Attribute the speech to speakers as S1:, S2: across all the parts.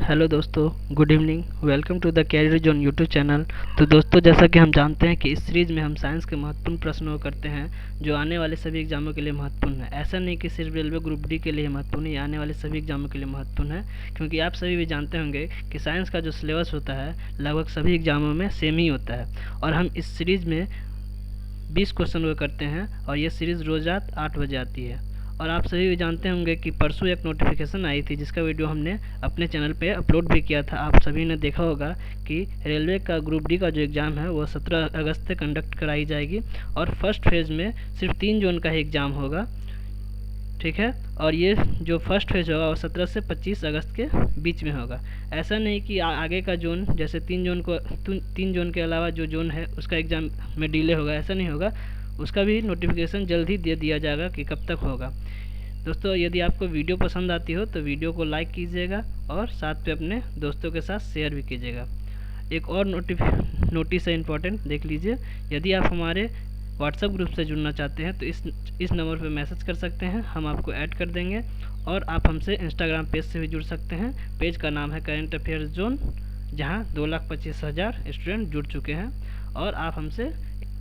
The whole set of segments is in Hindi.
S1: हेलो दोस्तों, good evening. Welcome to the career zone YouTube channel. तो दोस्तों, जैसा कि हम जानते हैं कि इस सीरीज़ में हम साइंस के महत्वपूर्ण प्रश्नों को करते हैं जो आने वाले सभी एग्जामों के लिए महत्वपूर्ण है। ऐसा नहीं कि सिर्फ रेलवे ग्रुप डी के लिए महत्वपूर्ण है, ये आने वाले सभी एग्जामों के लिए महत्वपूर्ण है, क्योंकि आप सभी भी जानते होंगे कि साइंस का जो सिलेबस होता है लगभग सभी एग्जामों में सेम ही होता है। और हम इस सीरीज़ में 20 क्वेश्चन को करते हैं और ये सीरीज़ रोज़ रात 8 बजे आती है। और आप सभी भी जानते होंगे कि परसों एक नोटिफिकेशन आई थी जिसका वीडियो हमने अपने चैनल पे अपलोड भी किया था। आप सभी ने देखा होगा कि रेलवे का ग्रुप डी का जो एग्ज़ाम है वो 17 अगस्त से कंडक्ट कराई जाएगी और फर्स्ट फेज़ में सिर्फ 3 जोन का ही एग्ज़ाम होगा, ठीक है। और ये जो फर्स्ट फेज होगा वो 17 से 25 अगस्त के बीच में होगा। ऐसा नहीं कि आगे का जोन, जैसे 3 जोन के अलावा जो जोन है उसका एग्ज़ाम में डिले होगा, ऐसा नहीं होगा। उसका भी नोटिफिकेशन जल्द ही दे दिया जाएगा कि कब तक होगा। दोस्तों, यदि आपको वीडियो पसंद आती हो तो वीडियो को लाइक कीजिएगा और साथ पे अपने दोस्तों के साथ शेयर भी कीजिएगा। एक और नोटिस है इम्पोर्टेंट, देख लीजिए। यदि आप हमारे व्हाट्सएप ग्रुप से जुड़ना चाहते हैं तो इस नंबर पर मैसेज कर सकते हैं, हम आपको ऐड कर देंगे। और आप हमसे इंस्टाग्राम पेज से भी जुड़ सकते हैं। पेज का नाम है करंट अफेयर्स जोन, जहां 2,25,000 स्टूडेंट जुड़ चुके हैं। और आप हमसे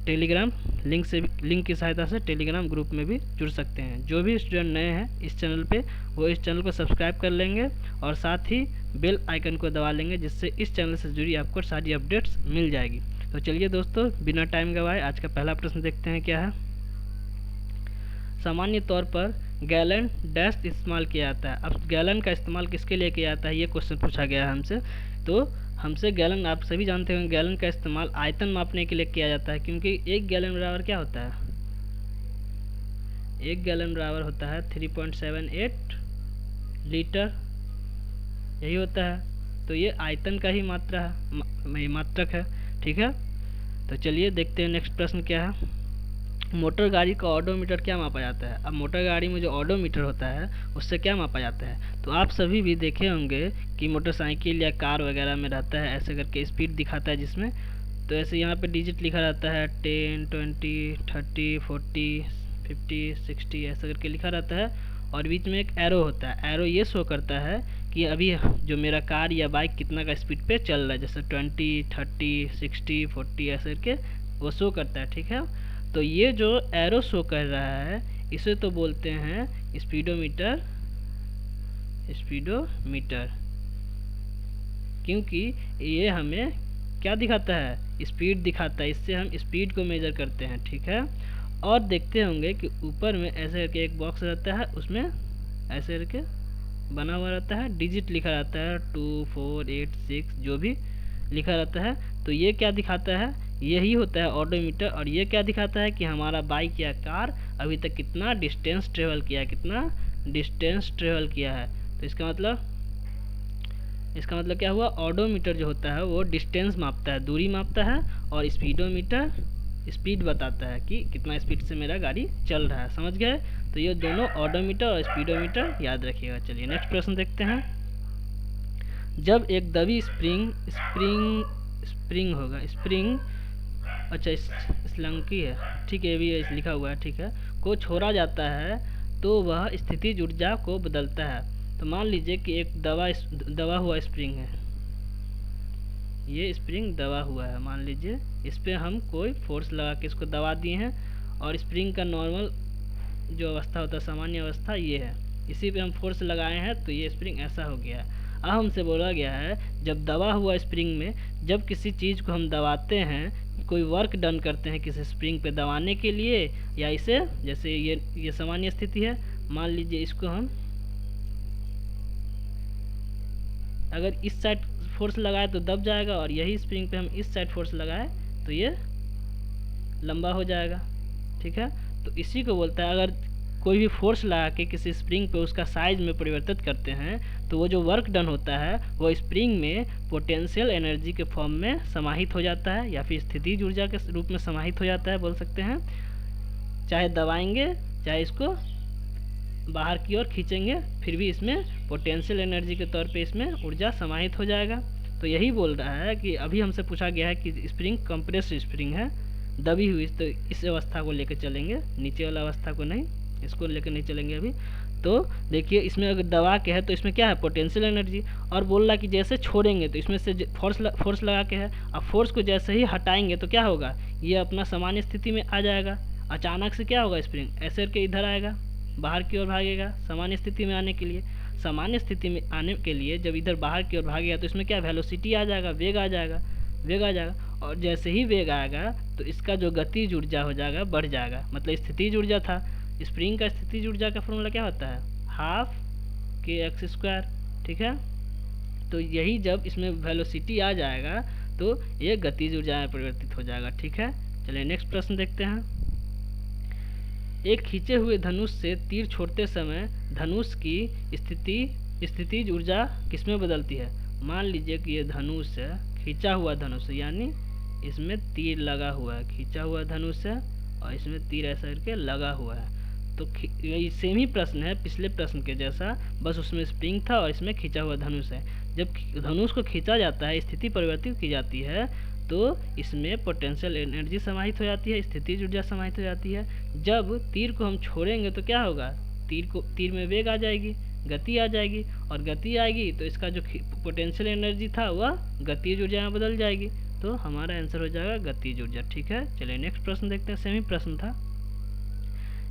S1: टेलीग्राम लिंक की सहायता से टेलीग्राम ग्रुप में भी जुड़ सकते हैं। जो भी स्टूडेंट नए हैं इस चैनल पे, वो इस चैनल को सब्सक्राइब कर लेंगे और साथ ही बेल आइकन को दबा लेंगे, जिससे इस चैनल से जुड़ी आपको सारी अपडेट्स मिल जाएगी। तो चलिए दोस्तों, बिना टाइम गवाए आज का पहला प्रश्न देखते हैं क्या है। सामान्य तौर पर गैलन डैश इस्तेमाल किया जाता है। अब गैलन का इस्तेमाल किसके लिए किया जाता है, ये क्वेश्चन पूछा गया है हमसे। तो हमसे गैलन, आप सभी जानते होंगे गैलन का इस्तेमाल आयतन मापने के लिए किया जाता है, क्योंकि एक गैलन बराबर क्या होता है, एक गैलन बराबर होता है 3.78 लीटर, यही होता है। तो ये आयतन का ही मात्रक है, ठीक है। तो चलिए देखते हैं नेक्स्ट प्रश्न क्या है। मोटर गाड़ी का ऑडोमीटर क्या मापा जाता है। अब मोटर गाड़ी में जो ऑडोमीटर होता है उससे क्या मापा जाता है। तो आप सभी भी देखे होंगे कि मोटरसाइकिल या कार वगैरह में रहता है, ऐसे करके स्पीड दिखाता है जिसमें। तो ऐसे यहाँ पे डिजिट लिखा रहता है 10, 20, 30, 40, 50, 60, ऐसा करके लिखा रहता है। और बीच में एक एरो होता है। एरो ये शो करता है कि अभी जो मेरा कार या बाइक कितना का स्पीड पे चल रहा है, जैसे 20, 30, 60, 40 ऐसे करके वो शो करता है, ठीक है। तो ये जो एरो शो कर रहा है इसे तो बोलते हैं स्पीडोमीटर, क्योंकि ये हमें क्या दिखाता है, स्पीड दिखाता है। इससे हम स्पीड को मेजर करते हैं, ठीक है। और देखते होंगे कि ऊपर में ऐसे करके एक बॉक्स रहता है, उसमें ऐसे करके बना हुआ रहता है, डिजिट लिखा रहता है 2, 4, 8, 6 जो भी लिखा रहता है। तो ये क्या दिखाता है, यही होता है ऑडोमीटर। और ये क्या दिखाता है कि हमारा बाइक या कार अभी तक कितना डिस्टेंस ट्रेवल किया है। तो इसका मतलब क्या हुआ, ऑडोमीटर जो होता है वो डिस्टेंस मापता है, दूरी मापता है, और स्पीडोमीटर स्पीड बताता है कि कितना स्पीड से मेरा गाड़ी चल रहा है। समझ गए। तो ये दोनों ऑडोमीटर और स्पीडोमीटर याद रखिएगा। चलिए नेक्स्ट प्रश्न देखते हैं। जब एक दबी स्प्रिंग अच्छा स्लंकी है, ठीक है, ये भी लिखा हुआ है, ठीक है, को छोड़ा जाता है तो वह स्थितिज ऊर्जा को बदलता है। तो मान लीजिए कि एक दबा हुआ स्प्रिंग है, ये स्प्रिंग दबा हुआ है, मान लीजिए इस पर हम कोई फोर्स लगा के इसको दबा दिए हैं। और स्प्रिंग का नॉर्मल जो अवस्था होता है, सामान्य अवस्था ये है, इसी पे हम फोर्स लगाए हैं तो ये स्प्रिंग ऐसा हो गया है। अब हमसे बोला गया है जब दबा हुआ स्प्रिंग में जब किसी चीज़ को हम दबाते हैं, कोई वर्क डन करते हैं किसी स्प्रिंग पे दबाने के लिए, या इसे, जैसे ये सामान्य स्थिति है, मान लीजिए इसको हम अगर इस साइड फोर्स लगाए तो दब जाएगा, और यही स्प्रिंग पे हम इस साइड फोर्स लगाए तो ये लंबा हो जाएगा, ठीक है। तो इसी को बोलता है, अगर कोई भी फोर्स लगा के किसी स्प्रिंग पे उसका साइज में परिवर्तित करते हैं तो वो जो वर्क डन होता है वो स्प्रिंग में पोटेंशियल एनर्जी के फॉर्म में समाहित हो जाता है, या फिर स्थितिज ऊर्जा के रूप में समाहित हो जाता है, बोल सकते हैं। चाहे दबाएंगे चाहे इसको बाहर की ओर खींचेंगे, फिर भी इसमें पोटेंशियल एनर्जी के तौर पे इसमें ऊर्जा समाहित हो जाएगा। तो यही बोल रहा है कि अभी हमसे पूछा गया है कि स्प्रिंग कंप्रेस्ड स्प्रिंग है, दबी हुई, तो इस अवस्था को लेकर चलेंगे, नीचे वाला अवस्था को नहीं, इसको लेकर नहीं चलेंगे अभी। तो देखिए इसमें अगर दबा के है तो इसमें क्या है, पोटेंशियल एनर्जी। और बोल रहा कि जैसे छोड़ेंगे तो इसमें से फोर्स लगा के है। अब फोर्स को जैसे ही हटाएंगे तो क्या होगा, ये अपना सामान्य स्थिति में आ जाएगा। अचानक से क्या होगा, स्प्रिंग ऐसे करके इधर आएगा, बाहर की ओर भागेगा सामान्य स्थिति में आने के लिए। सामान्य स्थिति में आने के लिए जब इधर बाहर की ओर भागेगा तो इसमें क्या वेलोसिटी आ जाएगा, वेग आ जाएगा, वेग आ जाएगा। और जैसे ही वेग आएगा तो इसका जो गतिज ऊर्जा हो जाएगा बढ़ जाएगा, मतलब स्थितिज ऊर्जा था। स्प्रिंग का स्थितिज ऊर्जा का फॉर्मूला क्या होता है, हाफ के एक्स स्क्वायर, ठीक है। तो यही जब इसमें वेलोसिटी आ जाएगा तो ये गतिज ऊर्जा में परिवर्तित हो जाएगा, ठीक है। चलिए नेक्स्ट प्रश्न देखते हैं। एक खींचे हुए धनुष से तीर छोड़ते समय धनुष की स्थितिज ऊर्जा किसमें बदलती है। मान लीजिए कि ये धनुष है, खींचा हुआ धनुष है, यानी इसमें तीर लगा हुआ है, खींचा हुआ धनुष है और इसमें तीर ऐसा करके लगा हुआ है। तो यही सेम ही प्रश्न है पिछले प्रश्न के जैसा, बस उसमें स्प्रिंग था और इसमें खींचा हुआ धनुष है। जब धनुष को खींचा जाता है, स्थिति परिवर्तित की जाती है, तो इसमें पोटेंशियल एनर्जी समाहित हो जाती है, स्थितिज ऊर्जा समाहित हो जाती है। जब तीर को हम छोड़ेंगे तो क्या होगा, तीर में वेग आ जाएगी, गति आ जाएगी, और गति आएगी तो इसका जो पोटेंशियल एनर्जी था वह गतिज ऊर्जा में बदल जाएगी। तो हमारा आंसर हो जाएगा गतिज ऊर्जा, ठीक है। चलिए नेक्स्ट प्रश्न देखते हैं, सेम ही प्रश्न था।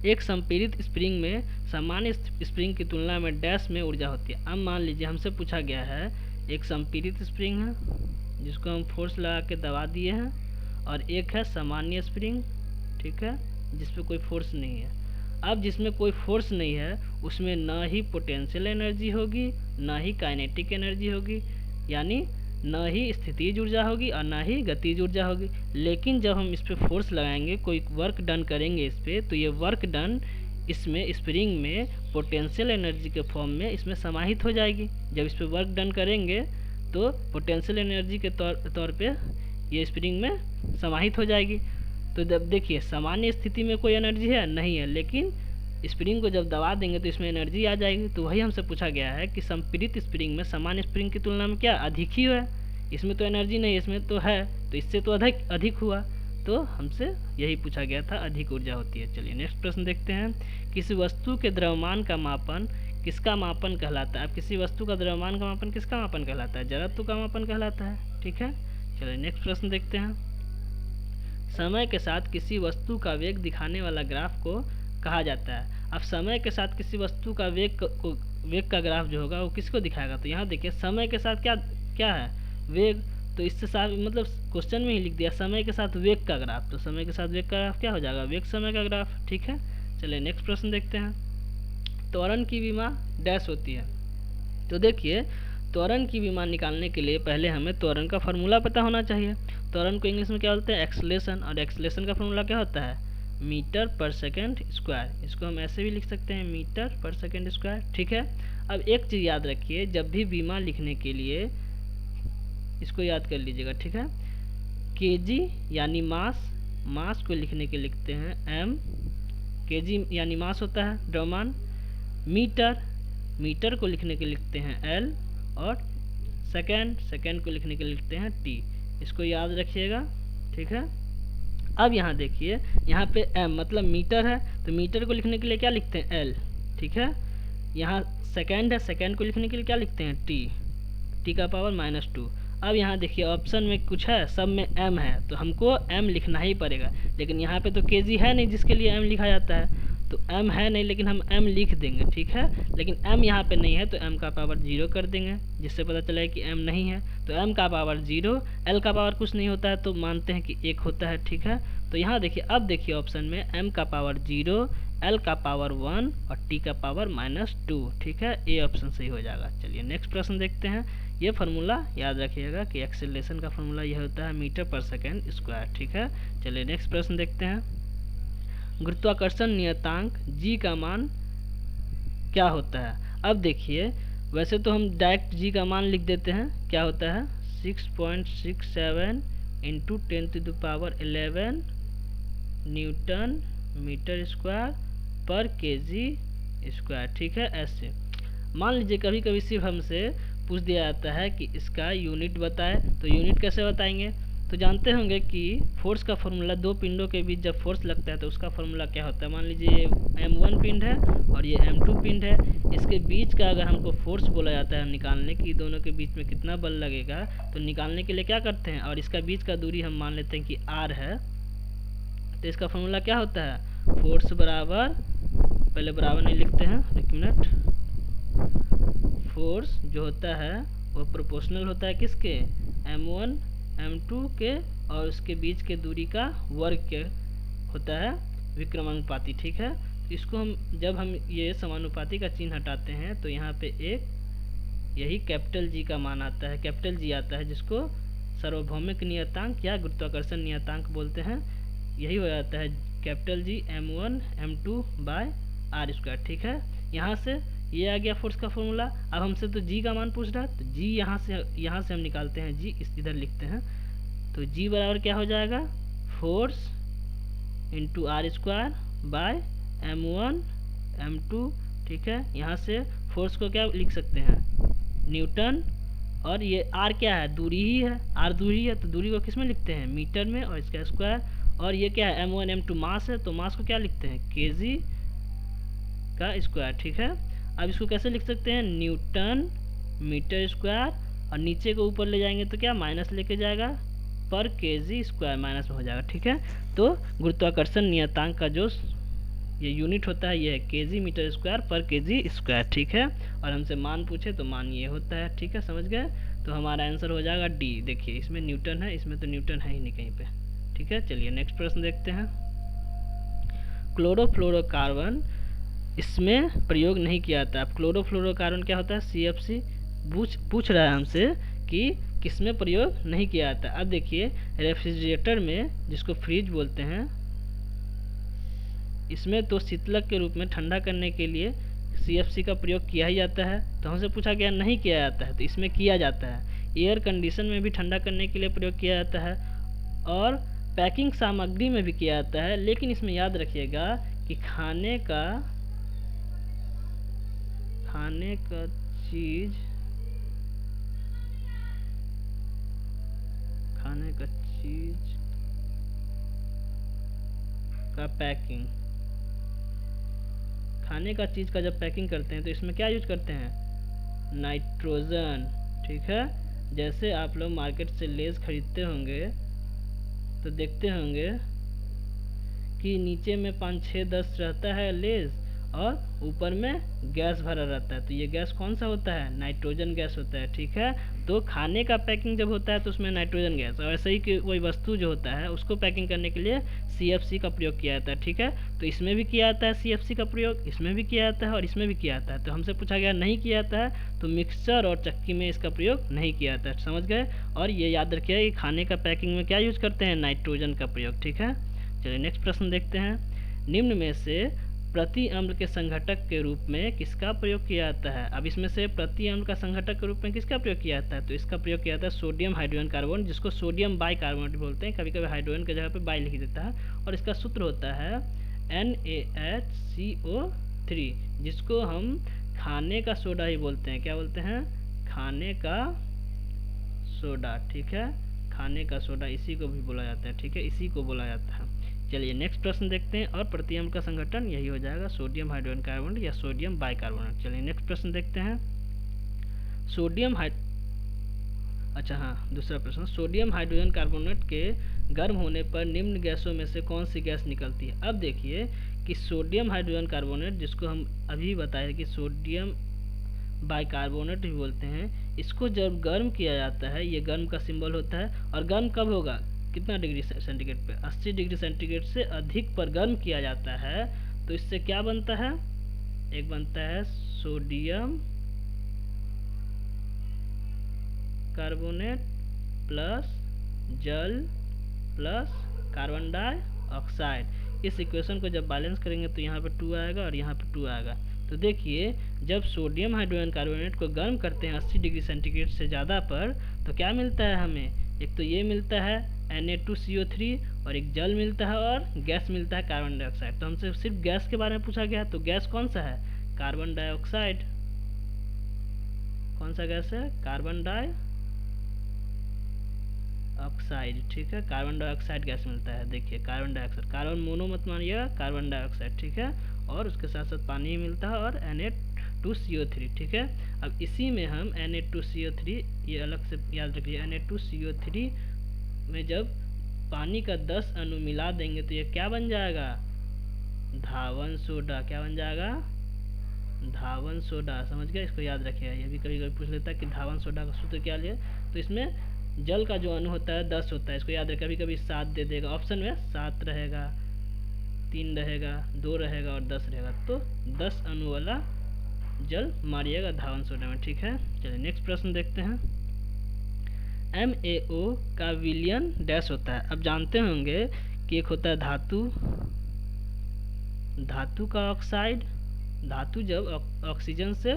S1: एक संपीड़ित स्प्रिंग में सामान्य स्प्रिंग की तुलना में डैश में ऊर्जा होती है। अब मान लीजिए हमसे पूछा गया है, एक संपीड़ित स्प्रिंग है जिसको हम फोर्स लगा के दबा दिए हैं, और एक है सामान्य स्प्रिंग, ठीक है, जिसपे कोई फोर्स नहीं है। अब जिसमें कोई फोर्स नहीं है उसमें ना ही पोटेंशियल एनर्जी होगी, ना ही काइनेटिक एनर्जी होगी, यानी न ही स्थितिज ऊर्जा होगी और ना ही गतिज ऊर्जा होगी। लेकिन जब हम इस पर फोर्स लगाएंगे, कोई वर्क डन करेंगे इस पर, तो ये वर्क डन इसमें स्प्रिंग में पोटेंशियल एनर्जी के फॉर्म में इसमें समाहित हो जाएगी। जब इस पर वर्क डन करेंगे तो पोटेंशियल एनर्जी के तौर पे ये स्प्रिंग में समाहित हो जाएगी। तो जब देखिए सामान्य स्थिति में कोई एनर्जी है नहीं है, लेकिन स्प्रिंग को जब दबा देंगे तो इसमें एनर्जी आ जाएगी। तो वही हमसे पूछा गया है कि संपीड़ित स्प्रिंग में सामान्य स्प्रिंग की तुलना में क्या अधिक ही है, इसमें तो एनर्जी नहीं, इसमें तो है, तो इससे तो अधिक हुआ। तो हमसे यही पूछा गया था, अधिक ऊर्जा होती है। चलिए नेक्स्ट प्रश्न देखते हैं। किसी वस्तु के द्रव्यमान का मापन किसका मापन कहलाता है। अब किसी वस्तु का द्रव्यमान का मापन किसका मापन कहलाता है, जड़त्व का मापन कहलाता है, ठीक है। चलिए नेक्स्ट प्रश्न देखते हैं। समय के साथ किसी वस्तु का वेग दिखाने वाला ग्राफ को कहा जाता है। अब समय के साथ किसी वस्तु का वेग का ग्राफ जो होगा वो किसको दिखाएगा, तो यहाँ देखिए समय के साथ क्या है, वेग। तो इससे साफ मतलब क्वेश्चन में ही लिख दिया समय के साथ वेग का ग्राफ, तो समय के साथ वेग का ग्राफ क्या हो जाएगा, वेग समय का ग्राफ, ठीक है। चलिए नेक्स्ट प्रश्न देखते हैं। त्वरण की विमा डैश होती है। तो देखिए त्वरण की विमा निकालने के लिए पहले हमें त्वरण का फार्मूला पता होना चाहिए। त्वरण को इंग्लिश में क्या बोलते हैं, एक्सेलरेशन, और एक्सेलरेशन का फार्मूला क्या होता है, मीटर पर सेकेंड स्क्वायर। इसको हम ऐसे भी लिख सकते हैं, मीटर पर सेकेंड स्क्वायर, ठीक है। अब एक चीज़ याद रखिए, जब भी विमा लिखने के लिए इसको याद कर लीजिएगा, ठीक है। केजी यानी मास को लिखने के लिखते हैं एम, केजी यानी मास होता है द्रव्यमान। मीटर को लिखने के लिखते हैं एल, और सेकेंड को लिखने के लिखते हैं टी। इसको याद रखिएगा, ठीक है। अब यहाँ देखिए, यहाँ पे एम मतलब मीटर है, तो मीटर को लिखने के लिए क्या लिखते हैं एल, ठीक है। यहाँ सेकेंड है, सेकेंड को लिखने के लिए क्या लिखते हैं टी का पावर -2। अब यहाँ देखिए ऑप्शन में कुछ है, सब में एम है, तो हमको एम लिखना ही पड़ेगा। लेकिन यहाँ पे तो केजी है नहीं जिसके लिए एम लिखा जाता है, तो एम है नहीं, लेकिन हम एम लिख देंगे, ठीक है। लेकिन एम यहाँ पे नहीं है तो एम का पावर 0 कर देंगे, जिससे पता चला कि एम नहीं है। तो एम का पावर 0, एल का पावर कुछ नहीं होता है तो मानते हैं कि 1 होता है, ठीक है। तो यहाँ देखिए, अब देखिए ऑप्शन में एम का पावर 0, एल का पावर 1 और टी का पावर -2, ठीक है। ए ऑप्शन सही हो जाएगा। चलिए नेक्स्ट प्रश्न देखते हैं। ये फार्मूला याद रखिएगा कि एक्सेलरेशन का फार्मूला यह होता है मीटर पर सेकेंड स्क्वायर, ठीक है। चलिए नेक्स्ट प्रश्न देखते हैं। गुरुत्वाकर्षण नियतांक जी का मान क्या होता है। अब देखिए, वैसे तो हम डायरेक्ट जी का मान लिख देते हैं, क्या होता है 6.67 × 10⁻11 न्यूटन मीटर स्क्वायर पर केजी स्क्वायर, ठीक है। ऐसे मान लीजिए कभी कभी सिर्फ हमसे पूछ दिया जाता है कि इसका यूनिट बताएं, तो यूनिट कैसे बताएंगे, तो जानते होंगे कि फोर्स का फॉर्मूला, दो पिंडों के बीच जब फोर्स लगता है तो उसका फॉर्मूला क्या होता है। मान लीजिए m1 पिंड है और ये m2 पिंड है, इसके बीच का अगर हमको फोर्स बोला जाता है निकालने की, दोनों के बीच में कितना बल लगेगा, तो निकालने के लिए क्या करते हैं, और इसका बीच का दूरी हम मान लेते हैं कि r है, तो इसका फॉर्मूला क्या होता है, फोर्स बराबर, पहले बराबर नहीं लिखते हैं, एक मिनट, फोर्स जो होता है वो प्रोपोर्शनल होता है किसके, m1 m2 के, और उसके बीच के दूरी का वर्ग के होता है विक्रमानुपाती। ठीक है, तो इसको हम जब हम ये समानुपाती का चिन्ह हटाते हैं तो यहाँ पे एक यही कैपिटल जी का मान आता है, कैपिटल जी आता है, जिसको सार्वभौमिक नियतांक या गुरुत्वाकर्षण नियतांक बोलते हैं। यही हो जाता है capital G m1 m2 by R square. ठीक है, यहाँ से ये आ गया फोर्स का फॉर्मूला। अब हमसे तो जी का मान पूछ रहा है, तो जी यहाँ से हम निकालते हैं, जी इधर लिखते हैं, तो जी बराबर क्या हो जाएगा, force into R square by m1 m2। ठीक है, यहाँ से फोर्स को क्या लिख सकते हैं, न्यूटन, और ये आर क्या है, दूरी ही है, आर दूरी है, तो दूरी को किस में लिखते हैं, मीटर में, और इसका स्क्वायर, और ये क्या है m1 m2 मास है, तो मास को क्या लिखते हैं, केजी का स्क्वायर। ठीक है, अब इसको कैसे लिख सकते हैं, न्यूटन मीटर स्क्वायर, और नीचे को ऊपर ले जाएंगे तो क्या माइनस लेके जाएगा, पर केजी स्क्वायर माइनस में हो जाएगा। ठीक है, तो गुरुत्वाकर्षण नियतांक का जो ये यूनिट होता है ये है केजी मीटर स्क्वायर पर केजी स्क्वायर। ठीक है, और हमसे मान पूछे तो मान ये होता है। ठीक है, समझ गए, तो हमारा आंसर हो जाएगा डी। देखिए इसमें न्यूटन है, इसमें तो न्यूटन है ही नहीं कहीं पे। ठीक है, चलिए नेक्स्ट प्रश्न देखते हैं। क्लोरोफ्लोरोकार्बन, इसमें प्रयोग नहीं किया जाता। अब क्लोरोफ्लोरोकार्बन क्या होता है, CFC पूछ रहा है हमसे कि किसमें प्रयोग नहीं किया जाता। अब देखिए रेफ्रिजरेटर में, जिसको फ्रिज बोलते हैं, इसमें तो शीतलक के रूप में ठंडा करने के लिए CFC का प्रयोग किया ही जाता है। तो हमसे पूछा गया नहीं किया जाता है, तो इसमें किया जाता है। एयर कंडीशन में भी ठंडा करने के लिए प्रयोग किया जाता है, और पैकिंग सामग्री में भी किया जाता है। लेकिन इसमें याद रखिएगा कि खाने का चीज का पैकिंग, खाने का चीज़ का जब पैकिंग करते हैं तो इसमें क्या यूज करते हैं, नाइट्रोजन। ठीक है, जैसे आप लोग मार्केट से लेस खरीदते होंगे तो देखते होंगे कि नीचे में 5 6 10 रहता है लेस, और ऊपर में गैस भरा रहता है, तो ये गैस कौन सा होता है, नाइट्रोजन गैस होता है। ठीक है, तो खाने का पैकिंग जब होता है तो उसमें नाइट्रोजन गैस, और ऐसे ही कि कोई वस्तु जो होता है उसको पैकिंग करने के लिए CFC का प्रयोग किया जाता है। ठीक है, तो इसमें भी किया जाता है CFC का प्रयोग, इसमें भी किया जाता है और इसमें भी किया जाता है। तो हमसे पूछा गया नहीं किया जाता है, तो मिक्सचर और चक्की में इसका प्रयोग नहीं किया जाता है। समझ गए, और ये याद रखिए कि खाने का पैकिंग में क्या यूज करते हैं, नाइट्रोजन का प्रयोग। ठीक है, चलिए नेक्स्ट प्रश्न देखते हैं। निम्न में से प्रति अम्ल के संघटक के रूप में किसका प्रयोग किया जाता है। अब इसमें से प्रति अम्ल का संघटक के रूप में किसका प्रयोग किया जाता है, तो इसका प्रयोग किया जाता है सोडियम हाइड्रोजन कार्बन, जिसको सोडियम बाइकार्बोनेट बोलते हैं। कभी कभी हाइड्रोजन की जगह पे बाई लिख देता है, और इसका सूत्र होता है NaHCO3, जिसको हम खाने का सोडा ही बोलते हैं। क्या बोलते हैं, खाने का सोडा। ठीक है, खाने का सोडा इसी को भी बोला जाता है। ठीक है, इसी को बोला जाता है। चलिए नेक्स्ट प्रश्न देखते हैं, और प्रति अम्ल का संगठन यही हो जाएगा सोडियम हाइड्रोजन कार्बोनेट या सोडियम बाइकार्बोनेट। चलिए नेक्स्ट प्रश्न देखते हैं। दूसरा प्रश्न, सोडियम हाइड्रोजन कार्बोनेट के गर्म होने पर निम्न गैसों में से कौन सी गैस निकलती है। अब देखिए कि सोडियम हाइड्रोजन कार्बोनेट, जिसको हम अभी बताए कि सोडियम बाइकार्बोनेट भी बोलते हैं, इसको जब गर्म किया जाता है, ये गर्म का सिंबल होता है, और गर्म कब होगा, कितना डिग्री सेंटीग्रेड पे, 80 डिग्री सेंटीग्रेड से अधिक पर गर्म किया जाता है। तो इससे क्या बनता है, एक बनता है सोडियम कार्बोनेट प्लस जल प्लस कार्बन डाइऑक्साइड। इस इक्वेशन को जब बैलेंस करेंगे तो यहाँ पे 2 आएगा और यहाँ पे 2 आएगा। तो देखिए जब सोडियम हाइड्रोजन कार्बोनेट को गर्म करते हैं 80 डिग्री सेंटीग्रेड से ज़्यादा पर, तो क्या मिलता है हमें, एक तो ये मिलता है Na2CO3, और एक जल मिलता है और गैस मिलता है कार्बन डाइऑक्साइड। तो हमसे सिर्फ गैस के बारे में पूछा गया है, तो गैस कौन सा है, कार्बन डाइऑक्साइड। कौन सा गैस है, कार्बन डाइऑक्साइड। ऑक्साइड, ठीक है, कार्बन डाइऑक्साइड गैस मिलता है। देखिए कार्बन डाइऑक्साइड, कार्बन मोनो मत मानिएगा, कार्बन डाइऑक्साइड, ठीक है, और उसके साथ साथ पानी ही मिलता है और Na2CO3, ठीक है। अब इसी में हम Na2CO3, ये अलग से याद रखिए, Na2CO3 में जब पानी का 10 अणु मिला देंगे तो ये क्या बन जाएगा, धावन सोडा। क्या बन जाएगा, धावन सोडा। समझ गए, इसको याद रखिएगा। ये भी कभी कभी पूछ लेता है कि धावन सोडा का सूत्र क्या लिया, तो इसमें जल का जो अणु होता है 10 होता है, इसको याद रखिए। कभी कभी 7 दे देगा ऑप्शन में, 7 रहेगा, 3 रहेगा, 2 रहेगा और 10 रहेगा, तो 10 अणु वाला जल मारिएगा धावन सोडा में, ठीक है। चलिए नेक्स्ट प्रश्न देखते हैं। MaO का विलयन डैश होता है। अब जानते होंगे कि एक होता है धातु, धातु का ऑक्साइड, धातु जब ऑक्सीजन से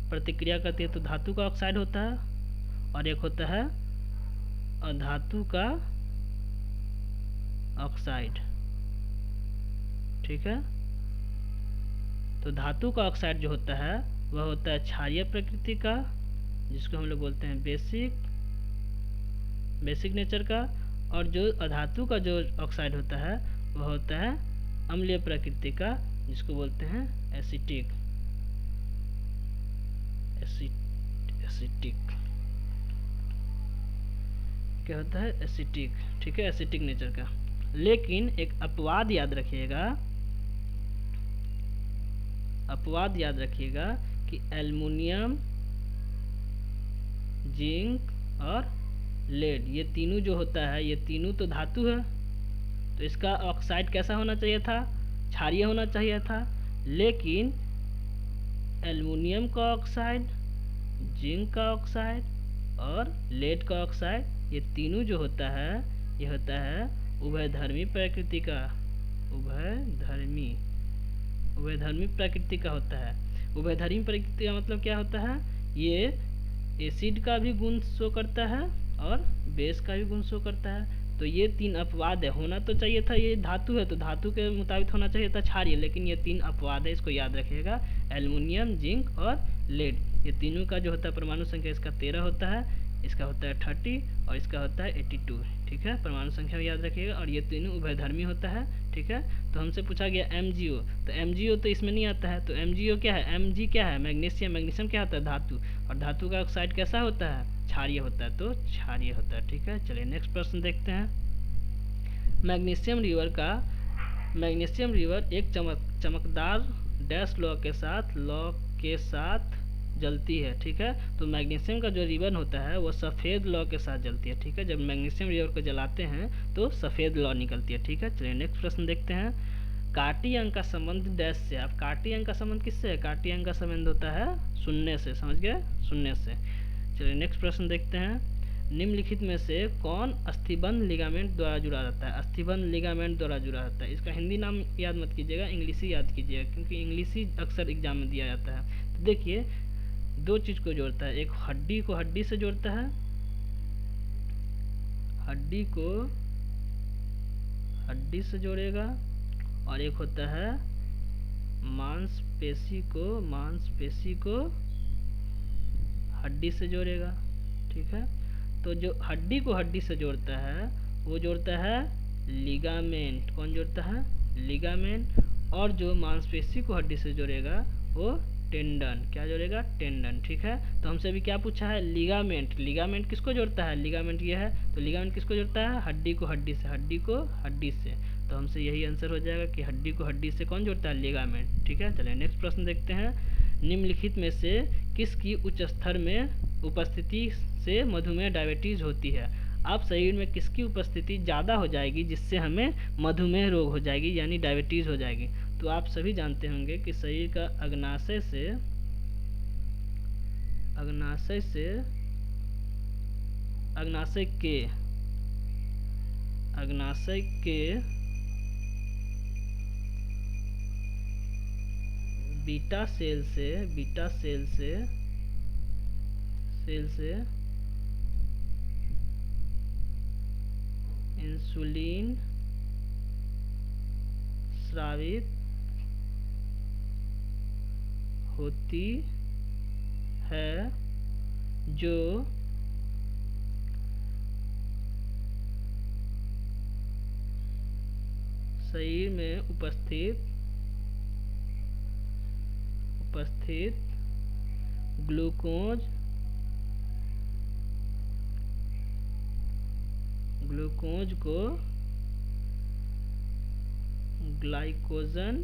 S1: प्रतिक्रिया करती है तो धातु का ऑक्साइड होता है, और एक होता है अधातु का ऑक्साइड, ठीक है। तो धातु का ऑक्साइड जो होता है वह होता है क्षारीय प्रकृति का, जिसको हम लोग बोलते हैं बेसिक नेचर का, और जो अधातु का जो ऑक्साइड होता है वह होता है अम्लीय प्रकृति का, जिसको बोलते हैं एसिटिक, एसिटिक क्या होता है, एसिटिक, ठीक है, एसिटिक नेचर का। लेकिन एक अपवाद याद रखिएगा, अपवाद याद रखिएगा कि एल्युमिनियम, जिंक और लेड, ये तीनों जो होता है, ये तीनों तो धातु है, तो इसका ऑक्साइड कैसा होना चाहिए था, क्षारीय होना चाहिए था। लेकिन एल्युमिनियम का ऑक्साइड, जिंक का ऑक्साइड और लेड का ऑक्साइड, ये तीनों जो होता है ये होता है उभयधर्मी प्रकृति का, उभयधर्मी प्रकृति का होता है। उभयधर्मी प्रकृति का मतलब क्या होता है, ये एसिड का भी गुण शो करता है और बेस का भी गुण शो करता है। तो ये 3 अपवाद है, होना तो चाहिए था, ये धातु है तो धातु के मुताबिक होना चाहिए था क्षारीय, लेकिन ये 3 अपवाद है, इसको याद रखिएगा। एल्युमिनियम, जिंक और लेड, ये तीनों का जो होता है परमाणु संख्या इसका 13 होता है, इसका होता है 30 और इसका होता है 82, ठीक है, परमाणु संख्या याद रखिएगा। और ये तीनों उभयधर्मी होता है, ठीक है। तो हमसे पूछा गया MgO, तो MgO तो इसमें नहीं आता है, तो MgO क्या है, Mg क्या है, मैग्नीशियम, मैग्नीशियम क्या होता है, धातु, और धातु का ऑक्साइड कैसा होता है, क्षारीय होता है, तो क्षारीय होता है, ठीक है। चलिए नेक्स्ट प्रश्न देखते हैं। मैग्नीशियम रिवर एक चमकदार डैश लॉ के साथ जलती है, ठीक है। तो मैग्नीशियम का जो रिबन होता है वो सफ़ेद लौ के साथ जलती है, ठीक है। जब मैग्नीशियम रिवर को जलाते हैं तो सफ़ेद लौ निकलती है, ठीक है। चलिए नेक्स्ट प्रश्न देखते हैं। काटी अंक का संबंध डैश से। अब काटी अंक का संबंध किससे है, काटी अंक का संबंध होता है शून्य से, समझ गए, शून्य से। चलिए नेक्स्ट प्रश्न देखते हैं। निम्नलिखित में से कौन अस्थिबंध लिगामेंट द्वारा जुड़ा रहता है, अस्थिबंध लिगामेंट द्वारा जुड़ा रहता है। इसका हिंदी नाम याद मत कीजिएगा, इंग्लिश ही याद कीजिएगा, क्योंकि इंग्लिश ही अक्सर एग्जाम में दिया जाता है। तो देखिए 2 चीज़ को जोड़ता है, एक हड्डी को हड्डी से जोड़ता है, हड्डी को हड्डी से जोड़ेगा, और एक होता है मांसपेशी को हड्डी से जोड़ेगा, ठीक है। तो जो हड्डी को हड्डी से जोड़ता है वो जोड़ता है लिगामेंट। कौन जोड़ता है, लिगामेंट। और जो मांसपेशी को हड्डी से जोड़ेगा वो टेंडन। क्या जोड़ेगा, टेंडन, ठीक है। तो हमसे अभी क्या पूछा है, लिगामेंट। लिगामेंट किसको जोड़ता है, लिगामेंट ये है, तो लिगामेंट किसको जोड़ता है, हड्डी को हड्डी से, हड्डी को हड्डी से। तो हमसे यही आंसर हो जाएगा कि हड्डी को हड्डी से कौन जोड़ता है, लिगामेंट, ठीक है। चलिए नेक्स्ट प्रश्न देखते हैं। निम्नलिखित में से किसकी उच्च स्तर में उपस्थिति से मधुमेह डायबिटीज होती है। अब शरीर में किसकी उपस्थिति ज़्यादा हो जाएगी जिससे हमें मधुमेह रोग हो जाएगी, यानी डायबिटीज़ हो जाएगी। तो आप सभी जानते होंगे कि शरीर का अग्नाशय के बीटा सेल से इंसुलिन स्रावित होती है, जो शरीर में उपस्थित ग्लूकोज को ग्लाइकोजन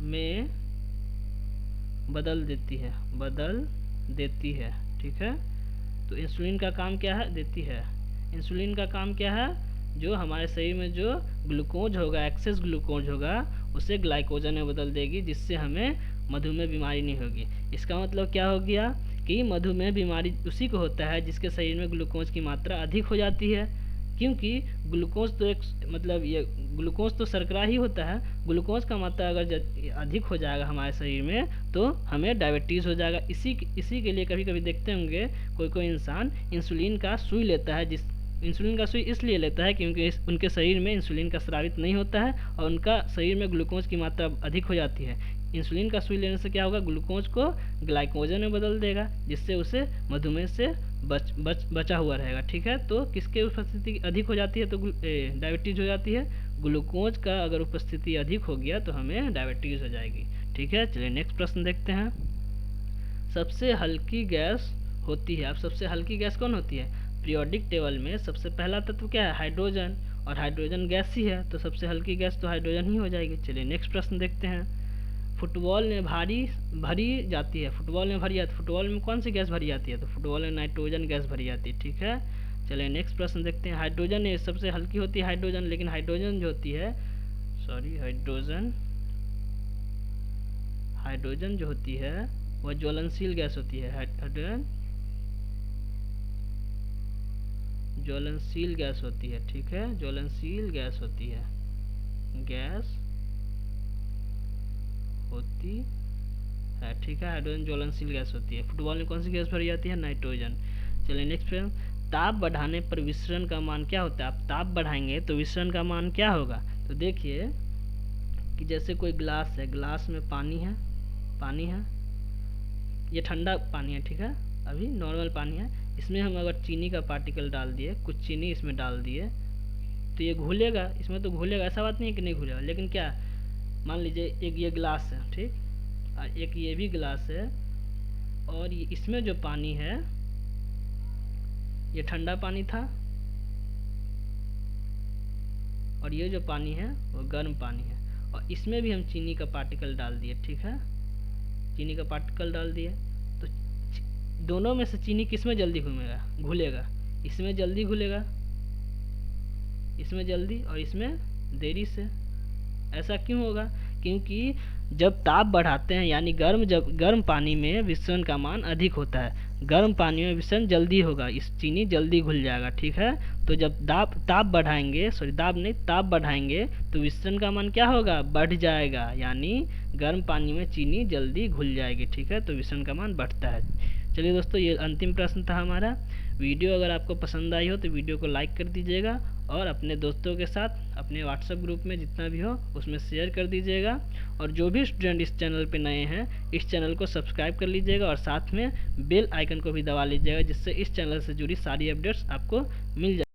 S1: में बदल देती है। ठीक है, तो इंसुलिन का काम क्या है? इंसुलिन का काम क्या है? जो हमारे शरीर में जो ग्लूकोज होगा, एक्सेस ग्लूकोज होगा, उसे ग्लाइकोजन में बदल देगी, जिससे हमें मधुमेह बीमारी नहीं होगी। इसका मतलब क्या हो गया कि मधुमेह बीमारी उसी को होता है जिसके शरीर में ग्लूकोज की मात्रा अधिक हो जाती है, क्योंकि ग्लूकोज तो ये ग्लूकोज तो शर्करा ही होता है। ग्लूकोज का मात्रा अगर अधिक हो जाएगा हमारे शरीर में तो हमें डायबिटीज़ हो जाएगा। इसी के लिए कभी कभी देखते होंगे कोई इंसान इंसुलिन का सुई लेता है। इंसुलिन का सुई इसलिए लेता है क्योंकि उनके शरीर में इंसुलिन का स्रावित नहीं होता है और उनका शरीर में ग्लूकोज की मात्रा अधिक हो जाती है। इंसुलिन का सुई लेने से क्या होगा? ग्लूकोज को ग्लाइकोजन में बदल देगा, जिससे उसे मधुमेह से बचा हुआ रहेगा। ठीक है, तो किसके उपस्थिति अधिक हो जाती है तो डायबिटीज़ हो जाती है। ग्लूकोज का अगर उपस्थिति अधिक हो गया तो हमें डायबिटीज़ हो जाएगी। ठीक है, चलिए नेक्स्ट प्रश्न देखते हैं। सबसे हल्की गैस होती है, अब सबसे हल्की गैस कौन होती है? पीरियोडिक टेबल में सबसे पहला तत्व क्या है? हाइड्रोजन, और हाइड्रोजन गैस ही है, तो सबसे हल्की गैस तो हाइड्रोजन ही हो जाएगी। चलिए नेक्स्ट प्रश्न देखते हैं। फुटबॉल में भरी जाती है, फुटबॉल में कौन सी गैस भरी जाती है? तो फुटबॉल में नाइट्रोजन गैस भरी जाती है। ठीक है, चलिए नेक्स्ट प्रश्न देखते हैं। हाइड्रोजन ये सबसे हल्की होती है हाइड्रोजन, लेकिन हाइड्रोजन जो होती है हाइड्रोजन जो होती है वह ज्वलनशील गैस होती है। हाइड्रोजन ज्वलनशील गैस होती है। ठीक है, ज्वलनशील गैस होती है, ठीक है, हाइड्रोजन ज्वलनशील गैस होती है। फुटबॉल में कौन सी गैस भरी जाती है? नाइट्रोजन। चलिए नेक्स्ट प्रश्न। ताप बढ़ाने पर विसरण का मान क्या होता है? आप ताप बढ़ाएंगे तो विसरण का मान क्या होगा? तो देखिए कि जैसे कोई ग्लास है, ग्लास में पानी है, ये ठंडा पानी है। ठीक है, अभी नॉर्मल पानी है, इसमें हम अगर चीनी का पार्टिकल डाल दिए, कुछ चीनी इसमें डाल दिए, तो ये घुलेगा, इसमें तो घुलेगा, ऐसा बात नहीं है कि नहीं घुलेगा। लेकिन क्या, मान लीजिए एक ये गिलास है, ठीक, और एक ये भी गिलास है, और ये इसमें जो पानी है ये ठंडा पानी था, और ये जो पानी है वो गर्म पानी है, और इसमें भी हम चीनी का पार्टिकल डाल दिए। ठीक है, चीनी का पार्टिकल डाल दिए, तो दोनों में से चीनी किस में जल्दी घुलेगा? इसमें जल्दी घुलेगा, इसमें जल्दी, और इसमें देरी से। ऐसा क्यों होगा? क्योंकि जब ताप बढ़ाते हैं, यानी गर्म पानी में विसरण का मान अधिक होता है, गर्म पानी में विसरण जल्दी होगा, इस चीनी जल्दी घुल जाएगा। ठीक है, तो जब ताप बढ़ाएंगे तो विसरण का मान क्या होगा? बढ़ जाएगा, यानी गर्म पानी में चीनी जल्दी घुल जाएगी। ठीक है, तो विसरण का मान बढ़ता है। चलिए दोस्तों, ये अंतिम प्रश्न था हमारा। वीडियो अगर आपको पसंद आई हो तो वीडियो को लाइक कर दीजिएगा, और अपने दोस्तों के साथ अपने व्हाट्सएप ग्रुप में जितना भी हो उसमें शेयर कर दीजिएगा। और जो भी स्टूडेंट इस चैनल पे नए हैं, इस चैनल को सब्सक्राइब कर लीजिएगा, और साथ में बेल आइकन को भी दबा लीजिएगा, जिससे इस चैनल से जुड़ी सारी अपडेट्स आपको मिल जाए।